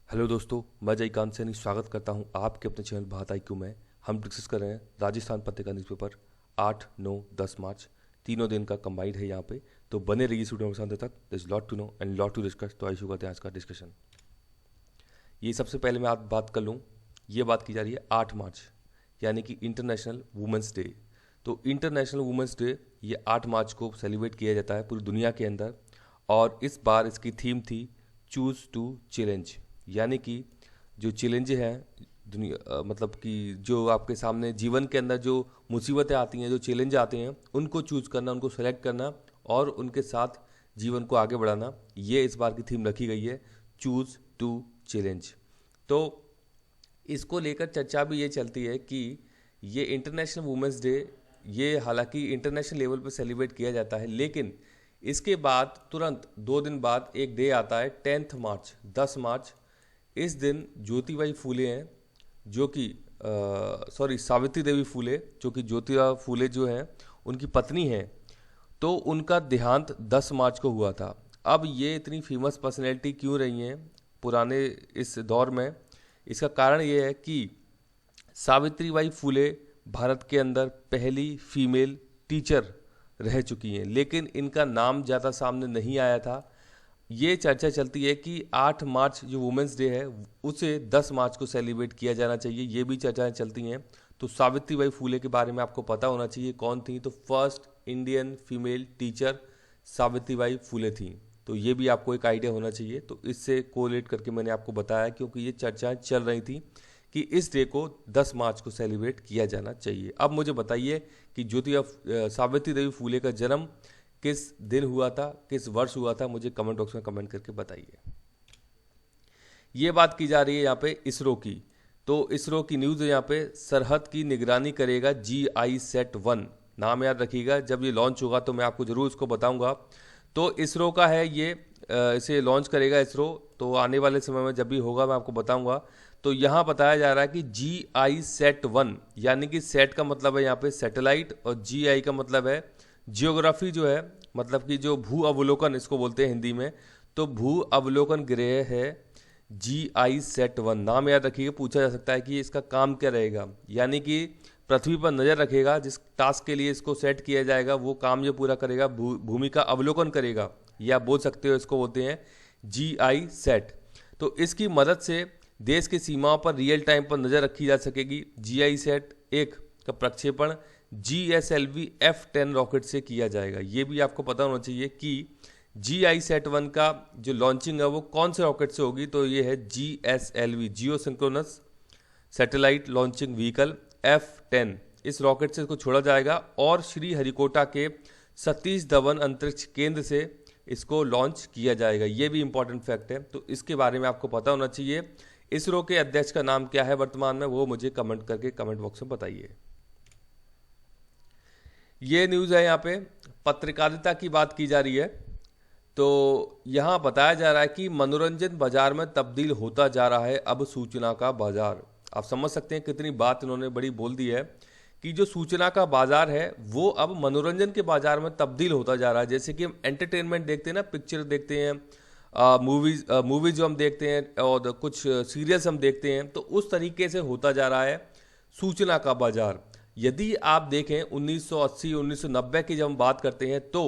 Hello दोस्तों, मैं जयकांत सैनी स्वागत करता हूं आपके अपने चैनल बात IQ में। हम डिस्कस कर रहे हैं राजस्थान पत्रिका न्यूज़पेपर 8, 9, 10 मार्च, तीनों दिन का कंबाइंड है यहाँ पे। तो बने रहिए इस वीडियो में अंत तक। There is lot to know and lot to discuss. तो आइए करते हैं आज का डिस्कशन। ये सबसे पहले मैं आप बात कर लूँ, ये बात की जा रही है 8 मार्च यानी कि इंटरनेशनल वुमेंस डे। तो इंटरनेशनल वुमेंस डे ये 8 मार्च को सेलिब्रेट किया जाता है पूरी दुनिया के अंदर। और इस बार इसकी थीम थी चूज़ टू चैलेंज, यानी कि जो चैलेंज हैं दुनिया मतलब कि जो आपके सामने जीवन के अंदर जो मुसीबतें आती हैं, जो चैलेंज आते हैं, उनको चूज़ करना, उनको सेलेक्ट करना और उनके साथ जीवन को आगे बढ़ाना, ये इस बार की थीम रखी गई है, चूज़ टू चैलेंज। तो इसको लेकर चर्चा भी ये चलती है कि ये इंटरनेशनल वुमेंस डे ये हालांकि इंटरनेशनल लेवल पर सेलिब्रेट किया जाता है, लेकिन इसके बाद तुरंत 2 दिन बाद एक डे आता है 10 मार्च, 10 मार्च। इस दिन ज्योतिबाई फूले हैं जो कि सावित्री देवी फूले, जो कि ज्योतिबा फूले जो हैं उनकी पत्नी हैं, तो उनका देहांत 10 मार्च को हुआ था। अब ये इतनी फेमस पर्सनैलिटी क्यों रही हैं पुराने इस दौर में? इसका कारण ये है कि सावित्रीबाई फूले भारत के अंदर पहली फीमेल टीचर रह चुकी हैं, लेकिन इनका नाम ज़्यादा सामने नहीं आया था। ये चर्चा चलती है कि 8 मार्च जो वुमेंस डे है उसे 10 मार्च को सेलिब्रेट किया जाना चाहिए, ये भी चर्चाएं चलती हैं। तो सावित्रीबाई फूले के बारे में आपको पता होना चाहिए कौन थी। तो first Indian female teacher Savitribai Phule थी। तो ये भी आपको एक आइडिया होना चाहिए। तो इससे कोरिलेट करके मैंने आपको बताया, क्योंकि ये चर्चाएं चल रही थी कि इस डे को 10 मार्च को सेलिब्रेट किया जाना चाहिए। अब मुझे बताइए कि ज्योतिबा सावित्री देवी फूले का जन्म किस दिन हुआ था, किस वर्ष हुआ था? मुझे कमेंट बॉक्स में कमेंट करके बताइए। ये बात की जा रही है यहाँ पे इसरो की। तो इसरो की न्यूज़ है यहाँ पे, सरहद की निगरानी करेगा GISAT-1। नाम याद रखिएगा, जब ये लॉन्च होगा तो मैं आपको ज़रूर इसको बताऊंगा। तो इसरो का है ये, इसे लॉन्च करेगा इसरो। तो आने वाले समय में जब भी होगा मैं आपको बताऊंगा। तो यहाँ बताया जा रहा है कि GISAT-1 यानी कि सेट का मतलब है यहाँ पे सैटेलाइट और GI का मतलब है जियोग्राफी, जो है मतलब कि जो भू अवलोकन इसको बोलते हैं हिंदी में। तो भू अवलोकन ग्रह है GISAT-1। नाम याद रखिएगा, पूछा जा सकता है कि इसका काम क्या रहेगा। यानी कि पृथ्वी पर नज़र रखेगा, जिस टास्क के लिए इसको सेट किया जाएगा वो काम जो पूरा करेगा, भूमि का अवलोकन करेगा, या बोल सकते हो इसको बोलते हैं GISAT। तो इसकी मदद से देश की सीमाओं पर रियल टाइम पर नज़र रखी जा सकेगी। GISAT-1 का प्रक्षेपण GSLV F-10 रॉकेट से किया जाएगा। ये भी आपको पता होना चाहिए कि GISAT-1 का जो लॉन्चिंग है वो कौन से रॉकेट से होगी। तो ये है GSLV, geosynchronous satellite launching vehicle F-10। इस रॉकेट से इसको छोड़ा जाएगा और श्रीहरिकोटा के सतीश धवन अंतरिक्ष केंद्र से इसको लॉन्च किया जाएगा। ये भी इंपॉर्टेंट फैक्ट है, तो इसके बारे में आपको पता होना चाहिए। इसरो के अध्यक्ष का नाम क्या है वर्तमान में, वो मुझे कमेंट करके कमेंट बॉक्स में बताइए। ये न्यूज़ है यहाँ पे, पत्रकारिता की बात की जा रही है। तो यहाँ बताया जा रहा है कि मनोरंजन बाजार में तब्दील होता जा रहा है अब सूचना का बाजार। आप समझ सकते हैं कितनी बात इन्होंने बड़ी बोल दी है कि जो सूचना का बाजार है वो अब मनोरंजन के बाजार में तब्दील होता जा रहा है। जैसे कि हम एंटरटेनमेंट देखते हैं ना, पिक्चर देखते हैं, मूवीज जो हम देखते हैं और कुछ सीरियल्स हम देखते हैं, तो उस तरीके से होता जा रहा है सूचना का बाजार। यदि आप देखें 1980 1990 की जब हम बात करते हैं तो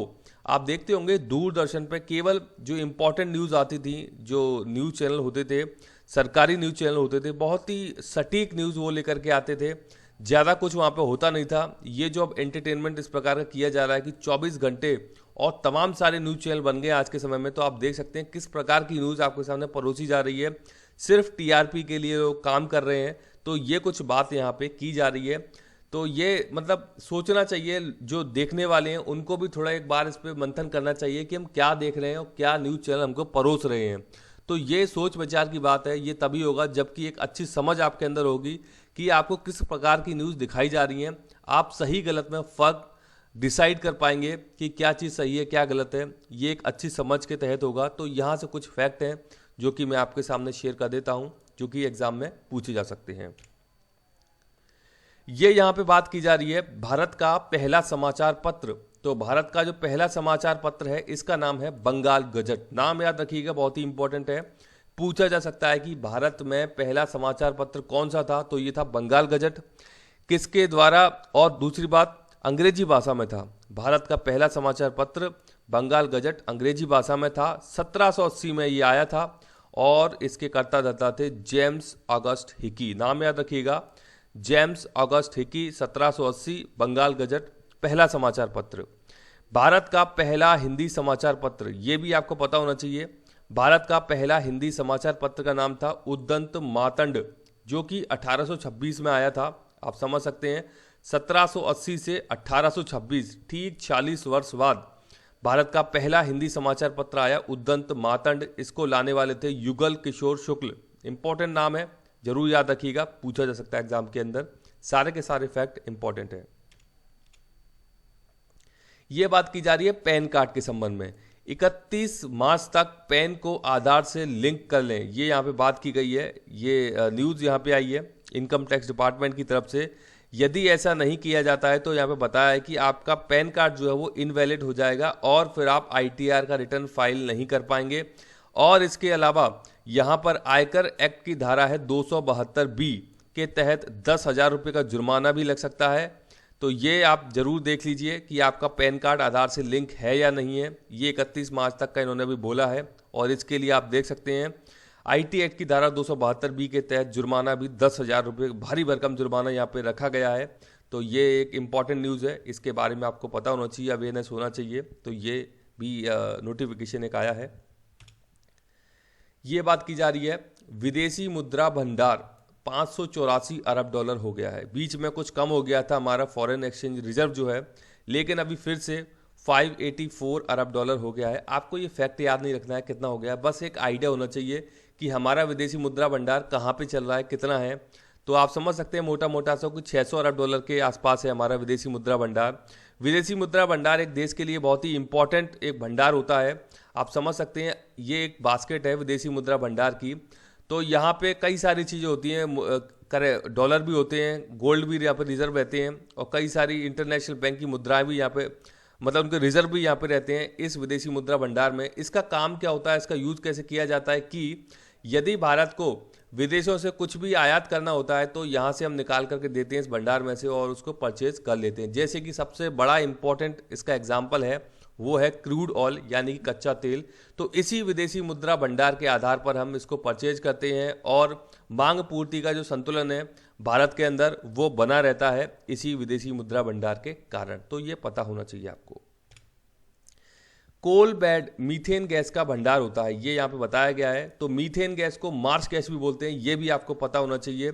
आप देखते होंगे दूरदर्शन पर केवल जो इम्पोर्टेंट न्यूज़ आती थी, जो न्यूज़ चैनल होते थे, सरकारी न्यूज़ चैनल होते थे, बहुत ही सटीक न्यूज़ वो लेकर के आते थे। ज़्यादा कुछ वहाँ पे होता नहीं था। ये जो अब एंटरटेनमेंट इस प्रकार का किया जा रहा है कि 24 घंटे और तमाम सारे न्यूज़ चैनल बन गए आज के समय में, तो आप देख सकते हैं किस प्रकार की न्यूज़ आपके सामने परोसी जा रही है। सिर्फ TRP के लिए लोग काम कर रहे हैं। तो ये कुछ बात यहाँ पे की जा रही है। तो ये मतलब सोचना चाहिए, जो देखने वाले हैं उनको भी थोड़ा एक बार इस पर मंथन करना चाहिए कि हम क्या देख रहे हैं और क्या न्यूज़ चैनल हमको परोस रहे हैं। तो ये सोच विचार की बात है। ये तभी होगा जबकि एक अच्छी समझ आपके अंदर होगी कि आपको किस प्रकार की न्यूज़ दिखाई जा रही हैं। आप सही गलत में फ़र्क डिसाइड कर पाएंगे कि क्या चीज़ सही है क्या गलत है। ये एक अच्छी समझ के तहत होगा। तो यहाँ से कुछ फैक्ट हैं जो कि मैं आपके सामने शेयर कर देता हूँ, जो कि एग्जाम में पूछे जा सकते हैं। ये यहाँ पे बात की जा रही है भारत का पहला समाचार पत्र। तो भारत का जो पहला समाचार पत्र है इसका नाम है बंगाल गजट। नाम याद रखिएगा, बहुत ही इंपॉर्टेंट है। पूछा जा सकता है कि भारत में पहला समाचार पत्र कौन सा था, तो ये था बंगाल गजट। किसके द्वारा, और दूसरी बात अंग्रेजी भाषा में था। भारत का पहला समाचार पत्र बंगाल गजट अंग्रेजी भाषा में था, 1780 में ये आया था और इसके कर्ता धर्ता थे जेम्स ऑगस्ट हिकी। नाम याद रखिएगा, James August Hickey, 1780 Bengal Gazette पहला समाचार पत्र। भारत का पहला हिंदी समाचार पत्र, ये भी आपको पता होना चाहिए, भारत का पहला हिंदी समाचार पत्र का नाम था उद्दंत मातंड, जो कि 1826 में आया था। आप समझ सकते हैं 1780 से 1826, ठीक 40 वर्ष बाद भारत का पहला हिंदी समाचार पत्र आया उद्दंत मातंड। इसको लाने वाले थे युगल किशोर शुक्ल। इंपॉर्टेंट नाम है, जरूर याद रखिएगा, पूछा जा सकता है एग्जाम के अंदर। सारे के सारे फैक्ट इंपॉर्टेंट है। यह बात की जा रही है पैन कार्ड के संबंध में। 31 मार्च तक पैन को आधार से लिंक कर लें, ये यहाँ पे बात की गई है। ये न्यूज़ यहाँ पे आई है इनकम टैक्स डिपार्टमेंट की तरफ से। यदि ऐसा नहीं किया जाता है तो यहाँ पे बताया है कि आपका पैन कार्ड जो है वो इनवैलिड हो जाएगा और फिर आप ITR का रिटर्न फाइल नहीं कर पाएंगे। और इसके अलावा यहाँ पर आयकर एक्ट की धारा है 272B के तहत 10,000 रुपये का जुर्माना भी लग सकता है। तो ये आप जरूर देख लीजिए कि आपका पैन कार्ड आधार से लिंक है या नहीं है। ये 31 मार्च तक का इन्होंने भी बोला है और इसके लिए आप देख सकते हैं IT एक्ट की धारा 272B के तहत जुर्माना भी 10,000 रुपये, भारी भरकम जुर्माना यहाँ पे रखा गया है। तो ये एक इम्पॉर्टेंट न्यूज़ है, इसके बारे में आपको पता होना चाहिए, अवेयरनेस होना चाहिए। तो ये भी नोटिफिकेशन एक आया है। ये बात की जा रही है विदेशी मुद्रा भंडार 584 अरब डॉलर हो गया है। बीच में कुछ कम हो गया था हमारा फॉरेन एक्सचेंज रिजर्व जो है, लेकिन अभी फिर से 584 अरब डॉलर हो गया है। आपको ये फैक्ट याद नहीं रखना है कितना हो गया है, बस एक आइडिया होना चाहिए कि हमारा विदेशी मुद्रा भंडार कहाँ पे चल रहा है, कितना है। तो आप समझ सकते हैं मोटा मोटा सा कुछ 600 अरब डॉलर के आसपास है हमारा विदेशी मुद्रा भंडार। विदेशी मुद्रा भंडार एक देश के लिए बहुत ही इंपॉर्टेंट एक भंडार होता है। आप समझ सकते हैं ये एक बास्केट है विदेशी मुद्रा भंडार की। तो यहाँ पे कई सारी चीज़ें होती हैं, डॉलर भी होते हैं, गोल्ड भी यहाँ पे रिजर्व रहते हैं और कई सारी इंटरनेशनल बैंक की मुद्राएं भी यहाँ पे, मतलब उनके रिजर्व भी यहाँ पे रहते हैं इस विदेशी मुद्रा भंडार में। इसका काम क्या होता है, इसका यूज कैसे किया जाता है कि यदि भारत को विदेशों से कुछ भी आयात करना होता है तो यहाँ से हम निकाल करके देते हैं इस भंडार में से और उसको परचेज कर लेते हैं। जैसे कि सबसे बड़ा इंपॉर्टेंट इसका एग्जाम्पल है वो है क्रूड ऑयल यानी कि कच्चा तेल। तो इसी विदेशी मुद्रा भंडार के आधार पर हम इसको परचेज करते हैं और मांग पूर्ति का जो संतुलन है भारत के अंदर वो बना रहता है इसी विदेशी मुद्रा भंडार के कारण। तो ये पता होना चाहिए आपको। कोल बेड मीथेन गैस का भंडार होता है, ये यहाँ पे बताया गया है। तो मीथेन गैस को मार्स गैस भी बोलते हैं, ये भी आपको पता होना चाहिए।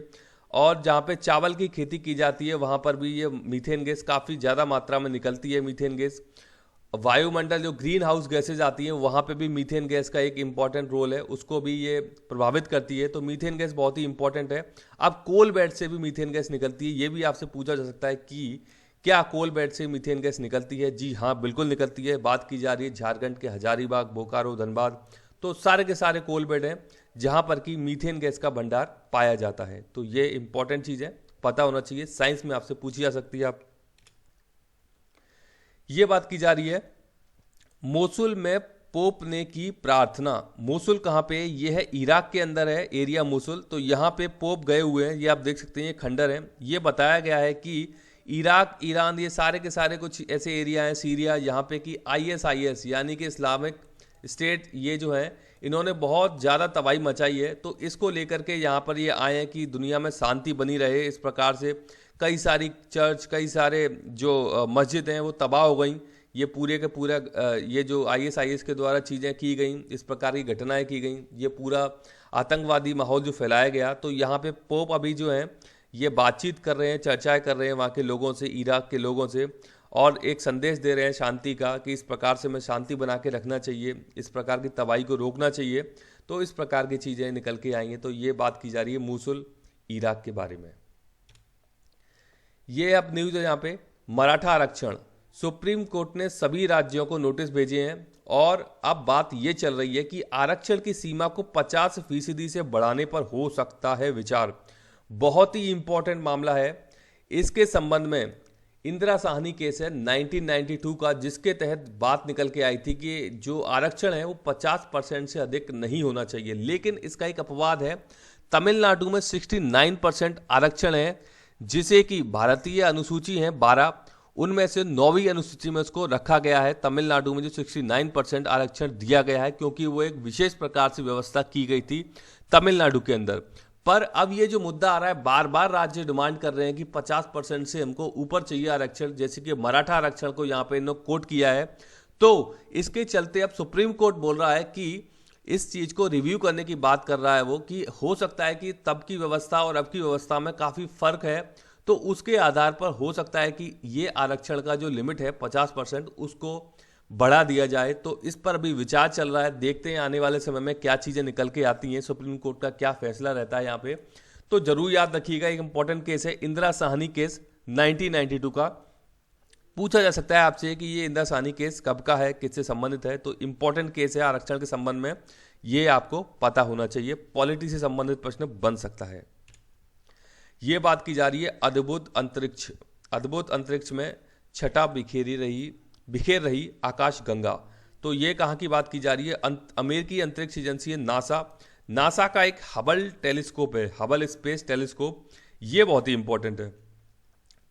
और जहाँ पे चावल की खेती की जाती है वहाँ पर भी ये मीथेन गैस काफ़ी ज़्यादा मात्रा में निकलती है। मीथेन गैस वायुमंडल जो ग्रीन हाउस गैसेज आती हैं वहाँ पे भी मीथेन गैस का एक इंपॉर्टेंट रोल है, उसको भी ये प्रभावित करती है। तो मीथेन गैस बहुत ही इंपॉर्टेंट है। अब कोल बेड से भी मीथेन गैस निकलती है, ये भी आपसे पूछा जा सकता है कि क्या कोल बेड से मीथेन गैस निकलती है। जी हाँ, बिल्कुल निकलती है। बात की जा रही है झारखंड के हजारीबाग, बोकारो, धनबाद, तो सारे के सारे कोल बेड हैं जहाँ पर कि मीथेन गैस का भंडार पाया जाता है। तो ये इंपॉर्टेंट चीज़ है, पता होना चाहिए, साइंस में आपसे पूछी जा सकती है। आप ये बात की जा रही है मोसुल में पोप ने की प्रार्थना। मोसुल कहाँ पे है, ये है इराक के अंदर है एरिया मोसुल। तो यहाँ पे पोप गए हुए हैं, ये आप देख सकते हैं, ये खंडर है। ये बताया गया है कि इराक, ईरान, ये सारे के सारे कुछ ऐसे एरिया हैं, सीरिया, यहाँ पे कि ISIS यानी कि इस्लामिक स्टेट, ये जो है इन्होंने बहुत ज़्यादा तबाही मचाई है। तो इसको लेकर के यहाँ पर ये आए हैं कि दुनिया में शांति बनी रहे। इस प्रकार से कई सारी चर्च, कई सारे जो मस्जिद हैं वो तबाह हो गई। ये पूरे के पूरा ये जो ISIS के द्वारा चीज़ें की गई, इस प्रकार की घटनाएं की गई, ये पूरा आतंकवादी माहौल जो फैलाया गया। तो यहाँ पे पोप अभी जो है ये बातचीत कर रहे हैं, चर्चाएं कर रहे हैं वहाँ के लोगों से, इराक के लोगों से, और एक संदेश दे रहे हैं शांति का कि इस प्रकार से हमें शांति बना के रखना चाहिए, इस प्रकार की तबाही को रोकना चाहिए। तो इस प्रकार की चीज़ें निकल के आई हैं। तो ये बात की जा रही है मूसुल, इराक के बारे में। ये अब न्यूज़ है यहाँ पे मराठा आरक्षण। सुप्रीम कोर्ट ने सभी राज्यों को नोटिस भेजे हैं और अब बात ये चल रही है कि आरक्षण की सीमा को 50% से बढ़ाने पर हो सकता है विचार। बहुत ही इंपॉर्टेंट मामला है। इसके संबंध में इंदिरा साहनी केस है 1992 का, जिसके तहत बात निकल के आई थी कि जो आरक्षण है वो 50% से अधिक नहीं होना चाहिए। लेकिन इसका एक अपवाद है, तमिलनाडु में 69% आरक्षण है, जिसे कि भारतीय अनुसूची है 12, उनमें से 9वीं अनुसूची में उसको रखा गया है। तमिलनाडु में जो 69% आरक्षण दिया गया है, क्योंकि वो एक विशेष प्रकार से व्यवस्था की गई थी तमिलनाडु के अंदर। पर अब ये जो मुद्दा आ रहा है, बार बार राज्य डिमांड कर रहे हैं कि 50% से हमको ऊपर चाहिए आरक्षण, जैसे कि मराठा आरक्षण को यहाँ पे इन्होंने कोट किया है। तो इसके चलते अब सुप्रीम कोर्ट बोल रहा है कि इस चीज को रिव्यू करने की बात कर रहा है वो, कि हो सकता है कि तब की व्यवस्था और अब की व्यवस्था में काफी फर्क है, तो उसके आधार पर हो सकता है कि ये आरक्षण का जो लिमिट है 50% उसको बढ़ा दिया जाए। तो इस पर अभी विचार चल रहा है, देखते हैं आने वाले समय में क्या चीजें निकल के आती हैं, सुप्रीम कोर्ट का क्या फैसला रहता है यहाँ पे। तो जरूर याद रखिएगा, एक इंपॉर्टेंट केस है इंदिरा साहनी केस 1992 का। पूछा जा सकता है आपसे कि ये इंदिरा साहनी केस कब का है, किससे संबंधित है, तो इंपॉर्टेंट केस है आरक्षण के संबंध में, ये आपको पता होना चाहिए। पॉलिटी से संबंधित प्रश्न बन सकता है। ये बात की जा रही है अद्भुत अंतरिक्ष। अद्भुत अंतरिक्ष में छटा बिखेर रही आकाश गंगा। तो ये कहाँ की बात की जा रही है? अमेरिकी अंतरिक्ष एजेंसी है नासा का एक हबल टेलीस्कोप है, हबल स्पेस टेलीस्कोप। ये बहुत ही इंपॉर्टेंट है।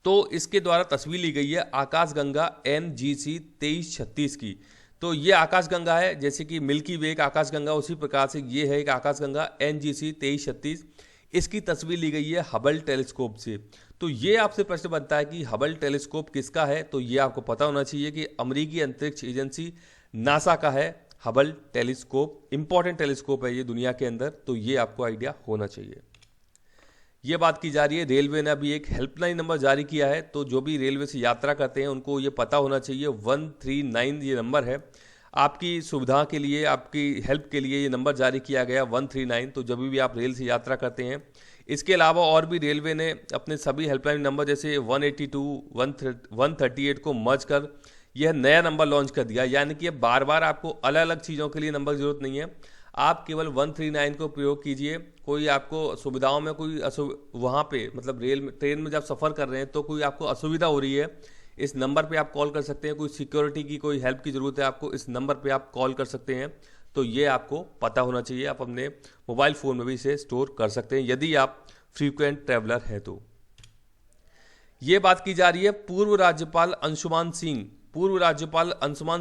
तो इसके द्वारा तस्वीर ली गई है आकाशगंगा NGC 2336 की। तो ये आकाशगंगा है, जैसे कि मिल्की वे एक आकाशगंगा, उसी प्रकार से ये है एक आकाशगंगा NGC 2336। इसकी तस्वीर ली गई है हबल टेलीस्कोप से। तो ये आपसे प्रश्न बनता है कि हबल टेलीस्कोप किसका है? तो ये आपको पता होना चाहिए कि अमेरिकी अंतरिक्ष एजेंसी नासा का है हबल टेलीस्कोप। इंपॉर्टेंट टेलीस्कोप है ये दुनिया के अंदर, तो ये आपको आइडिया होना चाहिए। ये बात की जा रही है रेलवे ने अभी एक हेल्पलाइन नंबर जारी किया है। तो जो भी रेलवे से यात्रा करते हैं उनको ये पता होना चाहिए, 139 ये नंबर है। आपकी सुविधा के लिए, आपकी हेल्प के लिए ये नंबर जारी किया गया 139। तो जब भी आप रेल से यात्रा करते हैं, इसके अलावा और भी रेलवे ने अपने सभी हेल्पलाइन नंबर जैसे 182, 138 को मर्ज कर यह नया नंबर लॉन्च कर दिया। यानी कि बार बार आपको अलग अलग चीज़ों के लिए नंबर की जरूरत नहीं है, आप केवल 139 को प्रयोग कीजिए। कोई आपको सुविधाओं में कोई वहाँ पे मतलब ट्रेन में जब सफ़र कर रहे हैं तो कोई आपको असुविधा हो रही है, इस नंबर पे आप कॉल कर सकते हैं। कोई सिक्योरिटी की कोई हेल्प की ज़रूरत है आपको, इस नंबर पे आप कॉल कर सकते हैं। तो ये आपको पता होना चाहिए, आप अपने मोबाइल फ़ोन में भी इसे स्टोर कर सकते हैं यदि आप फ्रीक्वेंट ट्रैवलर हैं तो। ये बात की जा रही है पूर्व राज्यपाल अंशुमान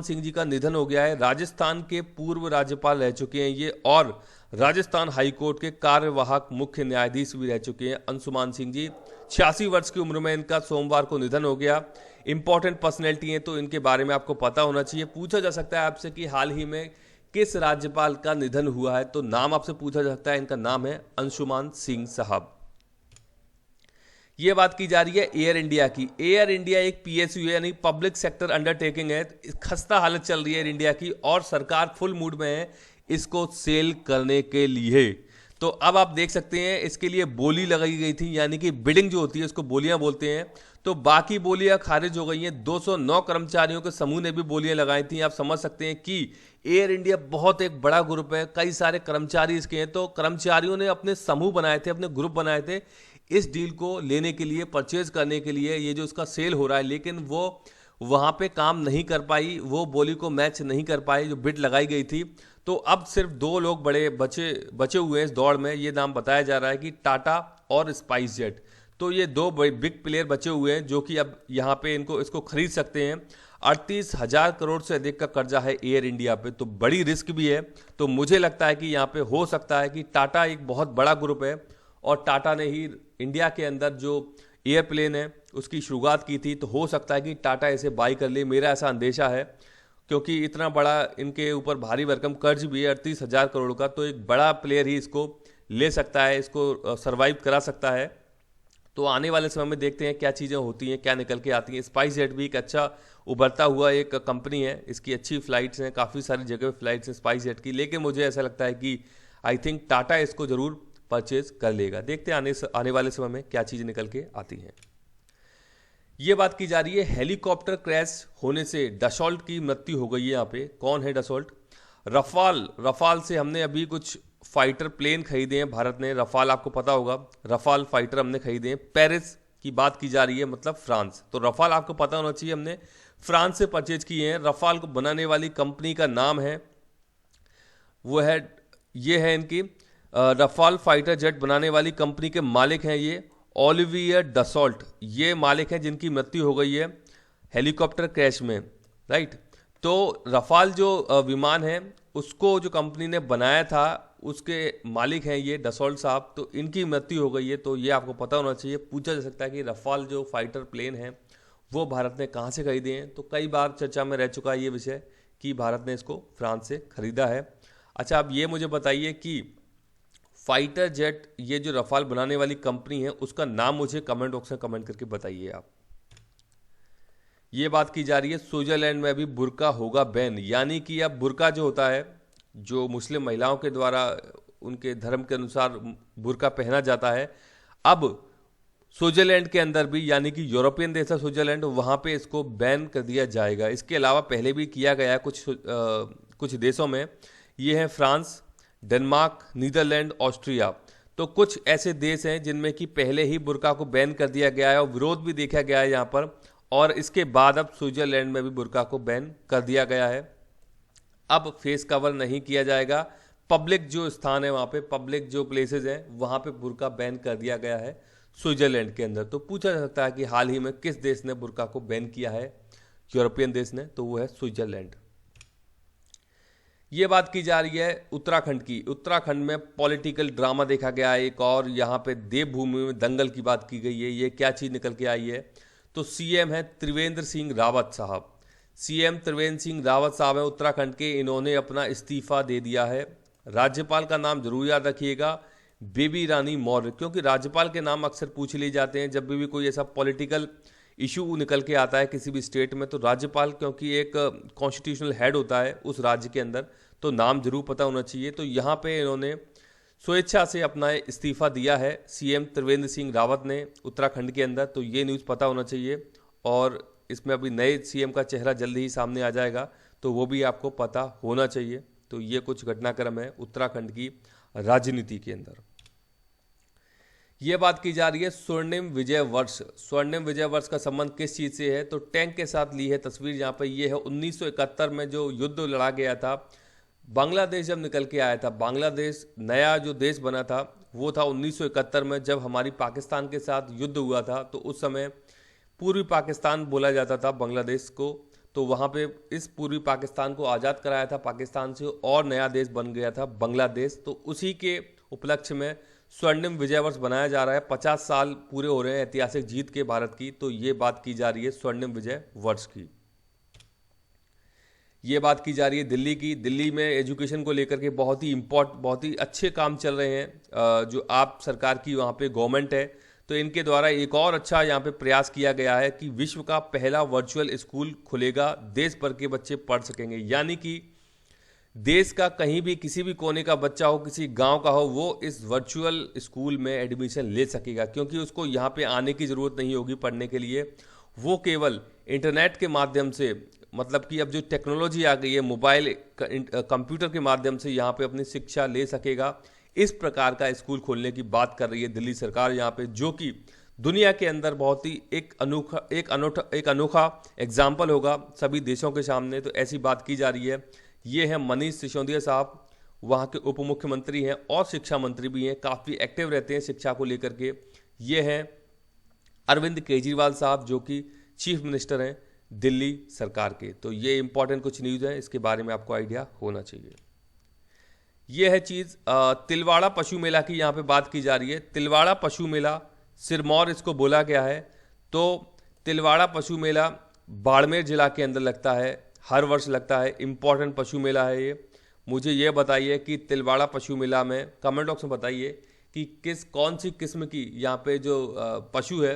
सिंह जी का निधन हो गया है। राजस्थान के पूर्व राज्यपाल रह चुके हैं ये, और राजस्थान हाईकोर्ट के कार्यवाहक मुख्य न्यायाधीश भी रह चुके हैं अंशुमान सिंह जी। 86 वर्ष की उम्र में इनका सोमवार को निधन हो गया। इंपॉर्टेंट पर्सनैलिटी है, तो इनके बारे में आपको पता होना चाहिए। पूछा जा सकता है आपसे कि हाल ही में किस राज्यपाल का निधन हुआ है, तो नाम आपसे पूछा जा सकता है। इनका नाम है अंशुमान सिंह साहब। ये बात की जा रही है एयर इंडिया की। एयर इंडिया एक PSU है, यानी पब्लिक सेक्टर अंडरटेकिंग है। खस्ता हालत चल रही है एयर इंडिया की, और सरकार फुल मूड में है इसको सेल करने के लिए। तो अब आप देख सकते हैं इसके लिए बोली लगाई गई थी, यानी कि बिडिंग जो होती है उसको बोलियां बोलते हैं। तो बाकी बोलियां खारिज हो गई हैं। 209 कर्मचारियों के समूह ने भी बोलियां लगाई थी। आप समझ सकते हैं कि एयर इंडिया बहुत एक बड़ा ग्रुप है, कई सारे कर्मचारी इसके हैं। तो कर्मचारियों ने अपने समूह बनाए थे, अपने ग्रुप बनाए थे इस डील को लेने के लिए, परचेज करने के लिए, ये जो उसका सेल हो रहा है। लेकिन वो वहाँ पे काम नहीं कर पाई, वो बोली को मैच नहीं कर पाई जो बिड लगाई गई थी। तो अब सिर्फ 2 लोग बड़े बचे हुए हैं इस दौड़ में। ये नाम बताया जा रहा है कि टाटा और स्पाइस जेट। तो ये 2 बिग प्लेयर बचे हुए हैं जो कि अब यहाँ पे इसको खरीद सकते हैं। 38,000 करोड़ से अधिक का कर्जा है एयर इंडिया पे, तो बड़ी रिस्क भी है। तो मुझे लगता है कि यहाँ पे हो सकता है कि टाटा एक बहुत बड़ा ग्रुप है, और टाटा ने ही इंडिया के अंदर जो एयरप्लेन है उसकी शुरुआत की थी। तो हो सकता है कि टाटा इसे बाई कर ले, मेरा ऐसा अंदेशा है, क्योंकि इतना बड़ा इनके ऊपर भारी भरकम कर्ज भी है 38,000 करोड़ का। तो एक बड़ा प्लेयर ही इसको ले सकता है, इसको सरवाइव करा सकता है। तो आने वाले समय में देखते हैं क्या चीज़ें होती हैं, क्या निकल के आती हैं। स्पाइस जेट भी एक अच्छा उभरता हुआ एक कंपनी है, इसकी अच्छी फ्लाइट्स हैं, काफ़ी सारी जगह फ्लाइट्स हैं स्पाइस जेट की। लेकिन मुझे ऐसा लगता है कि आई थिंक टाटा इसको ज़रूर परचेज कर लेगा। देखते हैं आने वाले समय में क्या चीज़ें निकल के आती हैं। ये बात की जा रही है हेलीकॉप्टर क्रैश होने से डसॉल्ट की मृत्यु हो गई है। यहाँ पे कौन है डसॉल्ट? रफाल से हमने अभी कुछ फाइटर प्लेन खरीदे हैं भारत ने। रफाल आपको पता होगा, रफाल फाइटर हमने खरीदे हैं पेरिस की बात की जा रही है, मतलब फ्रांस। तो रफाल आपको पता होना चाहिए, हमने फ्रांस से परचेज किए हैं। रफाल को बनाने वाली कंपनी का नाम है, वो है, ये है इनकी रफाल फाइटर जेट बनाने वाली कंपनी के मालिक हैं ये ओलिवियर डसॉल्ट, ये मालिक हैं जिनकी मृत्यु हो गई है हेलीकॉप्टर क्रैश में, राइट। तो रफाल जो विमान है उसको जो कंपनी ने बनाया था उसके मालिक हैं ये डसॉल्ट साहब, तो इनकी मृत्यु हो गई है। तो ये आपको पता होना चाहिए। पूछा जा सकता है कि रफाल जो फाइटर प्लेन है वो भारत ने कहाँ से खरीदे हैं, तो कई बार चर्चा में रह चुका है ये विषय कि भारत ने इसको फ्रांस से खरीदा है। अच्छा, अब ये मुझे बताइए कि फाइटर जेट, ये जो रफाल बनाने वाली कंपनी है उसका नाम मुझे कमेंट बॉक्स में कमेंट करके बताइए आप। ये बात की जा रही है स्विट्जरलैंड में अभी बुर्का होगा बैन, यानी कि अब बुर्का जो होता है, जो मुस्लिम महिलाओं के द्वारा उनके धर्म के अनुसार बुर्का पहना जाता है, अब स्विट्जरलैंड के अंदर भी, यानी कि यूरोपियन देश है स्विट्जरलैंड, वहाँ पे इसको बैन कर दिया जाएगा। इसके अलावा पहले भी किया गया है कुछ देशों में, ये हैं फ्रांस, डेनमार्क, नीदरलैंड, ऑस्ट्रिया। तो कुछ ऐसे देश हैं जिनमें कि पहले ही बुर्का को बैन कर दिया गया है और विरोध भी देखा गया है यहाँ पर, और इसके बाद अब स्विट्जरलैंड में भी बुर्का को बैन कर दिया गया है। अब फेस कवर नहीं किया जाएगा, पब्लिक जो स्थान है वहाँ पे, पब्लिक जो प्लेसेस हैं वहाँ पे बुर्का बैन कर दिया गया है स्विट्जरलैंड के अंदर। तो पूछा जा सकता है कि हाल ही में किस देश ने बुर्का को बैन किया है, यूरोपियन देश ने, तो वो है स्विट्जरलैंड। ये बात की जा रही है उत्तराखंड की। उत्तराखंड में पॉलिटिकल ड्रामा देखा गया है एक, और यहाँ पे देवभूमि में दंगल की बात की गई है। ये क्या चीज़ निकल के आई है, तो सीएम है त्रिवेंद्र सिंह रावत साहब। सीएम त्रिवेंद्र सिंह रावत साहब है उत्तराखंड के, इन्होंने अपना इस्तीफा दे दिया है। राज्यपाल का नाम जरूर याद रखिएगा, बेबी रानी मौर्य, क्योंकि राज्यपाल के नाम अक्सर पूछ लिए जाते हैं जब भी कोई ऐसा पॉलिटिकल इशू निकल के आता है किसी भी स्टेट में। तो राज्यपाल क्योंकि एक कॉन्स्टिट्यूशनल हेड होता है उस राज्य के अंदर, तो नाम जरूर पता होना चाहिए। तो यहाँ पे इन्होंने स्वेच्छा से अपना इस्तीफा दिया है सीएम त्रिवेंद्र सिंह रावत ने उत्तराखंड के अंदर, तो ये न्यूज़ पता होना चाहिए। और इसमें अभी नए सीएम का चेहरा जल्दी ही सामने आ जाएगा, तो वो भी आपको पता होना चाहिए। तो ये कुछ घटनाक्रम है उत्तराखंड की राजनीति के अंदर। ये बात की जा रही है स्वर्णिम विजय वर्ष। स्वर्णिम विजय वर्ष का संबंध किस चीज़ से है, तो टैंक के साथ ली है तस्वीर यहाँ पर। ये है 1971 में जो युद्ध लड़ा गया था, बांग्लादेश जब निकल के आया था। बांग्लादेश नया जो देश बना था वो था 1971 में, जब हमारी पाकिस्तान के साथ युद्ध हुआ था। तो उस समय पूर्वी पाकिस्तान बोला जाता था बांग्लादेश को। तो वहाँ पे इस पूर्वी पाकिस्तान को आज़ाद कराया था पाकिस्तान से, और नया देश बन गया था बांग्लादेश। तो उसी के उपलक्ष्य में स्वर्णिम विजय वर्ष बनाया जा रहा है। 50 साल पूरे हो रहे हैं ऐतिहासिक जीत के भारत की, तो ये बात की जा रही है स्वर्णिम विजय वर्ष की। ये बात की जा रही है दिल्ली की। दिल्ली में एजुकेशन को लेकर के बहुत ही अच्छे काम चल रहे हैं। जो आप सरकार की वहाँ पे गवर्नमेंट है, तो इनके द्वारा एक और अच्छा यहाँ पे प्रयास किया गया है कि विश्व का पहला वर्चुअल स्कूल खुलेगा, देश भर के बच्चे पढ़ सकेंगे। यानी कि देश का कहीं भी किसी भी कोने का बच्चा हो, किसी गांव का हो, वो इस वर्चुअल स्कूल में एडमिशन ले सकेगा, क्योंकि उसको यहाँ पे आने की ज़रूरत नहीं होगी पढ़ने के लिए। वो केवल इंटरनेट के माध्यम से, मतलब कि अब जो टेक्नोलॉजी आ गई है, मोबाइल कंप्यूटर के माध्यम से यहाँ पे अपनी शिक्षा ले सकेगा। इस प्रकार का स्कूल खोलने की बात कर रही है दिल्ली सरकार यहाँ पे, जो कि दुनिया के अंदर बहुत ही एक अनोखा एग्जाम्पल होगा सभी देशों के सामने। तो ऐसी बात की जा रही है। ये हैं मनीष सिसोदिया साहब, वहाँ के उप मुख्यमंत्री हैं और शिक्षा मंत्री भी हैं, काफ़ी एक्टिव रहते हैं शिक्षा को लेकर के। ये हैं अरविंद केजरीवाल साहब, जो कि चीफ मिनिस्टर हैं दिल्ली सरकार के। तो ये इंपॉर्टेंट कुछ न्यूज़ है, इसके बारे में आपको आइडिया होना चाहिए। ये है चीज़ तिलवाड़ा पशु मेला की यहाँ पे बात की जा रही है। तिलवाड़ा पशु मेला, सिरमौर इसको बोला गया है। तो तिलवाड़ा पशु मेला बाड़मेर जिला के अंदर लगता है, हर वर्ष लगता है। इम्पॉर्टेंट पशु मेला है ये। मुझे ये बताइए कि तिलवाड़ा पशु मेला में, कमेंट बॉक्स में बताइए कि कौन सी किस्म की यहाँ पे जो पशु है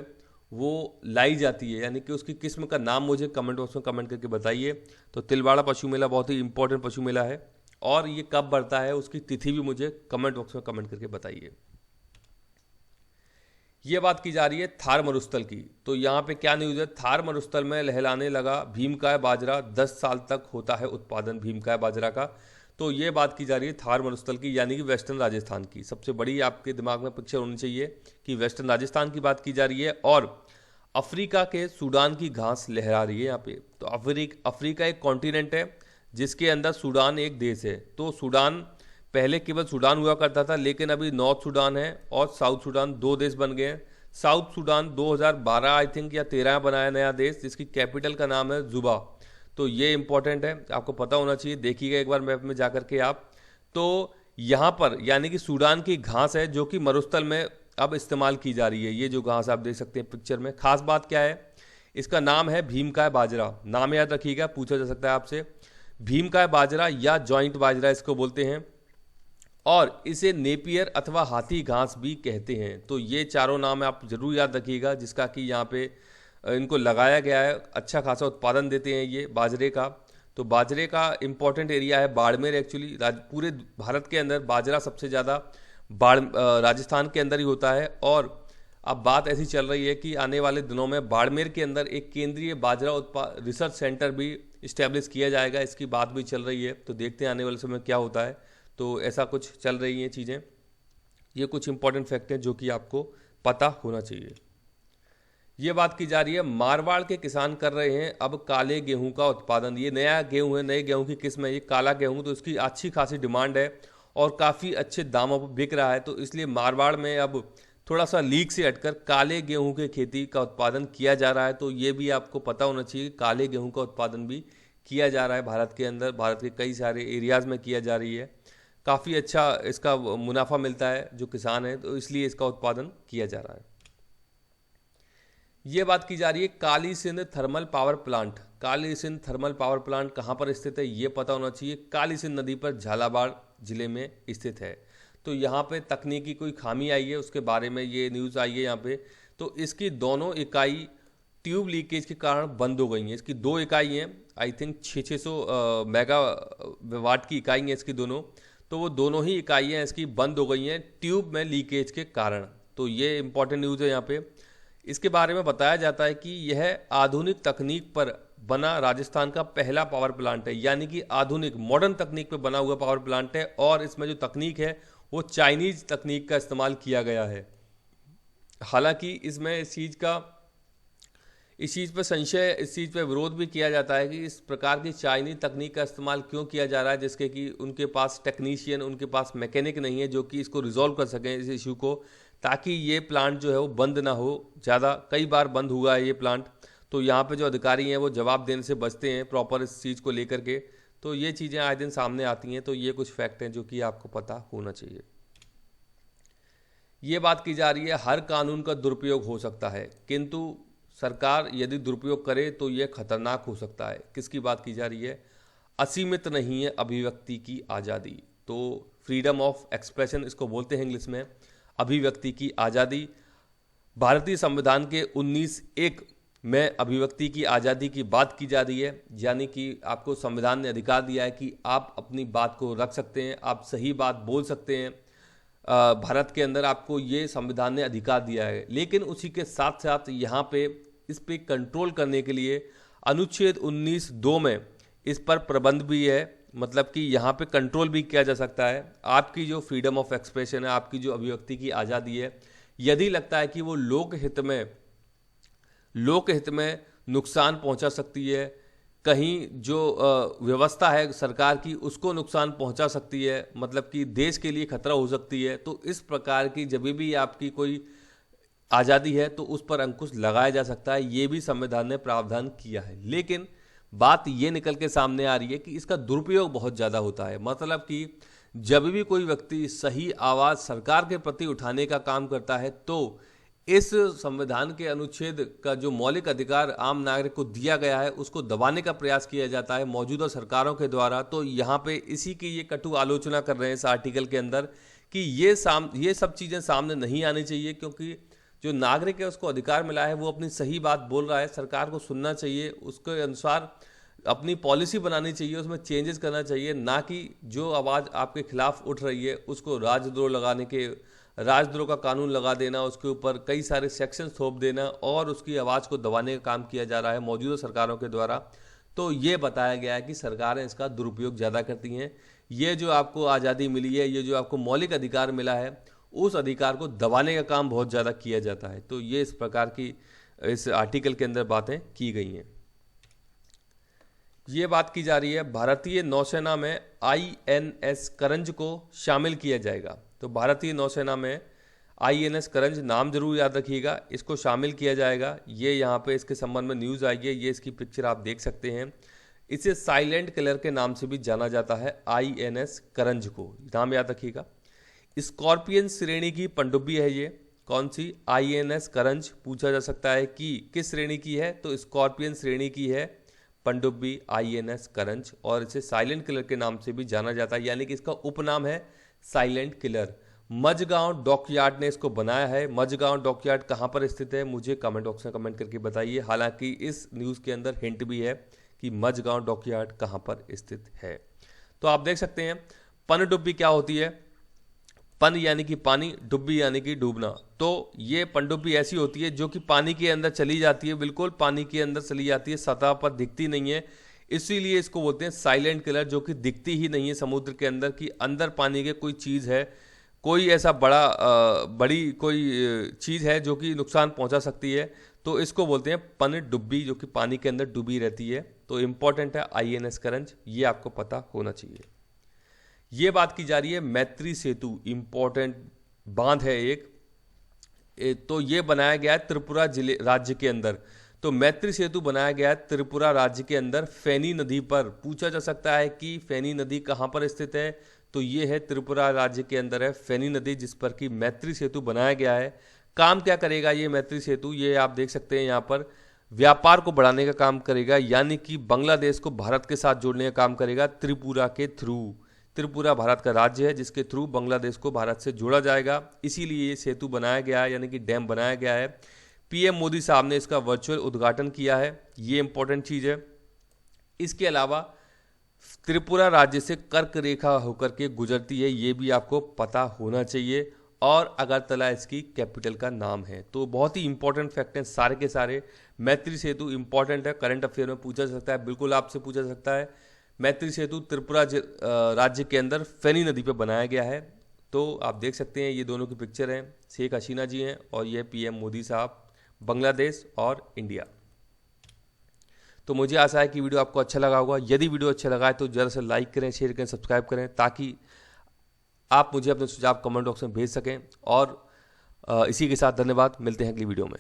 वो लाई जाती है, यानी कि उसकी किस्म का नाम मुझे कमेंट बॉक्स में कमेंट करके बताइए। तो तिलवाड़ा पशु मेला बहुत ही इंपॉर्टेंट पशु मेला है, और ये कब बढ़ता है उसकी तिथि भी मुझे कमेंट बॉक्स में कमेंट करके बताइए। ये बात की जा रही है थार मरुस्थल की। तो यहाँ पे क्या न्यूज़ है, थार मरुस्थल में लहलाने लगा भीमकाय बाजरा, 10 साल तक होता है उत्पादन भीमकाय बाजरा का। तो ये बात की जा रही है थार मरुस्थल की, यानी कि वेस्टर्न राजस्थान की। सबसे बड़ी आपके दिमाग में पिक्चर होनी चाहिए कि वेस्टर्न राजस्थान की बात की जा रही है और अफ्रीका के सूडान की घास लहरा रही है यहाँ पे। तो अफ्रीका एक कॉन्टिनेंट है जिसके अंदर सूडान एक देश है। तो सूडान पहले केवल सूडान हुआ करता था, लेकिन अभी नॉर्थ सूडान है और साउथ सूडान, दो देश बन गए हैं। साउथ सूडान 2012 आई थिंक या 13 बनाया नया देश, जिसकी कैपिटल का नाम है जुबा। तो ये इंपॉर्टेंट है, आपको पता होना चाहिए, देखिएगा एक बार मैप में जाकर के आप। तो यहाँ पर यानी कि सूडान की घास है जो कि मरुस्थल में अब इस्तेमाल की जा रही है। ये जो घास आप देख सकते हैं पिक्चर में, खास बात क्या है, इसका नाम है भीमकाय बाजरा। नाम याद रखिएगा, पूछा जा सकता है आपसे। भीमकाय बाजरा या जॉइंट बाजरा इसको बोलते हैं और इसे नेपियर अथवा हाथी घास भी कहते हैं। तो ये चारों नाम आप जरूर याद रखिएगा, जिसका कि यहाँ पे इनको लगाया गया है। अच्छा खासा उत्पादन देते हैं ये बाजरे का। तो बाजरे का इंपॉर्टेंट एरिया है बाड़मेर। एक्चुअली पूरे भारत के अंदर बाजरा सबसे ज़्यादा राजस्थान के अंदर ही होता है। और अब बात ऐसी चल रही है कि आने वाले दिनों में बाड़मेर के अंदर एक केंद्रीय बाजरा रिसर्च सेंटर भी इस्टेब्लिश किया जाएगा, इसकी बात भी चल रही है। तो देखते हैं आने वाले समय क्या होता है। तो ऐसा कुछ चल रही हैं चीज़ें। ये कुछ इंपॉर्टेंट फैक्ट हैं जो कि आपको पता होना चाहिए। ये बात की जा रही है मारवाड़ के किसान कर रहे हैं अब काले गेहूं का उत्पादन। ये नया गेहूं है, नए गेहूं की किस्म है ये काला गेहूं। तो इसकी अच्छी खासी डिमांड है और काफ़ी अच्छे दामों पर बिक रहा है। तो इसलिए मारवाड़ में अब थोड़ा सा लीक से हटकर काले गेहूं की खेती का उत्पादन किया जा रहा है। तो ये भी आपको पता होना चाहिए, काले गेहूं का उत्पादन भी किया जा रहा है भारत के अंदर। भारत के कई सारे एरियाज़ में किया जा रही है। काफ़ी अच्छा इसका मुनाफा मिलता है जो किसान है, तो इसलिए इसका उत्पादन किया जा रहा है। ये बात की जा रही है Kali Sindh thermal power plant. Kali Sindh thermal power plant कहाँ पर स्थित है ये पता होना चाहिए। काली सिंध नदी पर झालावाड़ जिले में स्थित है। तो यहाँ पे तकनीकी कोई खामी आई है, उसके बारे में ये न्यूज़ आई है यहाँ पे। तो इसकी दोनों इकाई ट्यूब लीकेज के कारण बंद हो गई हैं। इसकी दो इकाई हैं, आई थिंक 600 मेगा वाट की इकाई हैं इसकी दोनों। तो वो दोनों ही इकाइयाँ इसकी बंद हो गई हैं ट्यूब में लीकेज के कारण। तो ये इंपॉर्टेंट न्यूज़ है यहाँ पे। इसके बारे में बताया जाता है कि यह आधुनिक तकनीक पर बना राजस्थान का पहला पावर प्लांट है, यानी कि आधुनिक मॉडर्न तकनीक पर बना हुआ पावर प्लांट है। और इसमें जो तकनीक है वो चाइनीज तकनीक का इस्तेमाल किया गया है। हालांकि इसमें इस चीज़ पर संशय, इस चीज़ पर विरोध भी किया जाता है कि इस प्रकार की चाइनीज तकनीक का इस्तेमाल क्यों किया जा रहा है, जिसके कि उनके पास टेक्नीशियन, उनके पास मैकेनिक नहीं है जो कि इसको रिजॉल्व कर सकें इस इशू को, ताकि ये प्लांट जो है वो बंद ना हो। ज़्यादा कई बार बंद हुआ है ये प्लांट। तो यहाँ पे जो अधिकारी हैं वो जवाब देने से बचते हैं प्रॉपर इस चीज़ को लेकर के। तो ये चीज़ें आए दिन सामने आती हैं। तो ये कुछ फैक्ट हैं जो कि आपको पता होना चाहिए। ये बात की जा रही है हर कानून का दुरुपयोग हो सकता है, किंतु सरकार यदि दुरुपयोग करे तो यह खतरनाक हो सकता है। किसकी बात की जा रही है? असीमित नहीं है अभिव्यक्ति की आज़ादी। तो फ्रीडम ऑफ एक्सप्रेशन इसको बोलते हैं इंग्लिश में, अभिव्यक्ति की आज़ादी। भारतीय संविधान के 19(1) में अभिव्यक्ति की आज़ादी की बात की जा रही है, यानी कि आपको संविधान ने अधिकार दिया है कि आप अपनी बात को रख सकते हैं, आप सही बात बोल सकते हैं। भारत के अंदर आपको ये संविधान ने अधिकार दिया है। लेकिन उसी के साथ साथ यहाँ पे इस पे कंट्रोल करने के लिए अनुच्छेद 19(2) में इस पर प्रबंध भी है, मतलब कि यहाँ पे कंट्रोल भी किया जा सकता है। आपकी जो फ्रीडम ऑफ एक्सप्रेशन है, आपकी जो अभिव्यक्ति की आज़ादी है, यदि लगता है कि वो लोकहित में नुकसान पहुँचा सकती है, कहीं जो व्यवस्था है सरकार की उसको नुकसान पहुंचा सकती है, मतलब कि देश के लिए खतरा हो सकती है, तो इस प्रकार की जब भी आपकी कोई आज़ादी है तो उस पर अंकुश लगाया जा सकता है। ये भी संविधान ने प्रावधान किया है। लेकिन बात ये निकल के सामने आ रही है कि इसका दुरुपयोग बहुत ज़्यादा होता है। मतलब कि जब भी कोई व्यक्ति सही आवाज़ सरकार के प्रति उठाने का काम करता है तो इस संविधान के अनुच्छेद का जो मौलिक अधिकार आम नागरिक को दिया गया है उसको दबाने का प्रयास किया जाता है मौजूदा सरकारों के द्वारा। तो यहाँ पे इसी की ये कटु आलोचना कर रहे हैं इस आर्टिकल के अंदर कि ये सब चीज़ें सामने नहीं आनी चाहिए, क्योंकि जो नागरिक है उसको अधिकार मिला है, वो अपनी सही बात बोल रहा है, सरकार को सुनना चाहिए, उसके अनुसार अपनी पॉलिसी बनानी चाहिए, उसमें चेंजेस करना चाहिए, ना कि जो आवाज़ आपके खिलाफ उठ रही है उसको राजद्रोह का कानून लगा देना, उसके ऊपर कई सारे सेक्शंस थोप देना और उसकी आवाज़ को दबाने का काम किया जा रहा है मौजूदा सरकारों के द्वारा। तो ये बताया गया है कि सरकारें इसका दुरुपयोग ज़्यादा करती हैं। ये जो आपको आज़ादी मिली है, ये जो आपको मौलिक अधिकार मिला है, उस अधिकार को दबाने का काम बहुत ज़्यादा किया जाता है। तो ये इस प्रकार की इस आर्टिकल के अंदर बातें की गई हैं। ये बात की जा रही है भारतीय नौसेना में INS करंज को शामिल किया जाएगा। तो भारतीय नौसेना में INS करंज नाम जरूर याद रखिएगा, इसको शामिल किया जाएगा। ये यहाँ पे इसके संबंध में न्यूज़ आई है, ये इसकी पिक्चर आप देख सकते हैं। इसे साइलेंट किलर के नाम से भी जाना जाता है, INS करंज को, नाम याद रखिएगा। स्कॉर्पियन श्रेणी की पनडुब्बी है ये। कौन सी? INS करंज। पूछा जा सकता है कि किस श्रेणी की है, तो स्कॉर्पियन श्रेणी की है पनडुब्बी INS करंज, और इसे साइलेंट किलर के नाम से भी जाना जाता है, यानी कि इसका उपनाम है साइलेंट किलर। मझगांव डॉकयार्ड ने इसको बनाया है। मझगांव डॉकयार्ड कहाँ पर स्थित है, मुझे कमेंट बॉक्स में कमेंट करके बताइए। हालांकि इस न्यूज़ के अंदर हिंट भी है कि मझगांव डॉकयार्ड कहाँ पर स्थित है। तो आप देख सकते हैं पनडुब्बी क्या होती है। पन यानी कि पानी, डुब्बी यानी कि डूबना। तो ये पनडुब्बी ऐसी होती है जो कि पानी के अंदर चली जाती है, बिल्कुल पानी के अंदर चली जाती है, सतह पर दिखती नहीं है, इसीलिए इसको बोलते हैं साइलेंट किलर, जो कि दिखती ही नहीं है समुद्र के अंदर कि अंदर पानी के कोई चीज़ है, कोई ऐसा बड़ी कोई चीज़ है जो कि नुकसान पहुंचा सकती है। तो इसको बोलते हैं पनडुब्बी, जो कि पानी के अंदर डूबी रहती है। तो इम्पॉर्टेंट है INS करंज, ये आपको पता होना चाहिए। ये बात की जा रही है मैत्री सेतु, इंपॉर्टेंट बांध है एक। तो ये बनाया गया है त्रिपुरा जिले राज्य के अंदर। तो मैत्री सेतु बनाया गया है त्रिपुरा राज्य के अंदर फेनी नदी पर। पूछा जा सकता है कि फेनी नदी कहाँ पर स्थित है, तो ये है त्रिपुरा राज्य के अंदर है फेनी नदी, जिस पर कि मैत्री सेतु बनाया गया है। काम क्या करेगा ये मैत्री सेतु, ये आप देख सकते हैं यहाँ पर, व्यापार को बढ़ाने का काम करेगा, यानी कि बांग्लादेश को भारत के साथ जोड़ने का काम करेगा त्रिपुरा के थ्रू। त्रिपुरा भारत का राज्य है जिसके थ्रू बांग्लादेश को भारत से जोड़ा जाएगा, इसीलिए ये सेतु बनाया गया है, यानी कि डैम बनाया गया है। PM मोदी साहब ने इसका वर्चुअल उद्घाटन किया है, ये इंपॉर्टेंट चीज़ है। इसके अलावा त्रिपुरा राज्य से कर्क रेखा होकर के गुजरती है, ये भी आपको पता होना चाहिए, और अगरतला इसकी कैपिटल का नाम है। तो बहुत ही इंपॉर्टेंट फैक्ट हैं सारे के सारे। मैत्री सेतु इंपॉर्टेंट है, करंट अफेयर में पूछा जा सकता है, बिल्कुल आपसे पूछा जा सकता है। मैत्री सेतु त्रिपुरा राज्य के अंदर फेनी नदी पर बनाया गया है। तो आप देख सकते हैं ये दोनों की पिक्चर हैं, शेख हसीना जी हैं और ये PM मोदी साहब, बांग्लादेश और इंडिया। तो मुझे आशा है कि वीडियो आपको अच्छा लगा होगा। यदि वीडियो अच्छा लगा है तो ज़रा से लाइक करें, शेयर करें, सब्सक्राइब करें, ताकि आप मुझे अपने सुझाव कमेंट बॉक्स में भेज सकें। और इसी के साथ धन्यवाद, मिलते हैं अगली वीडियो में।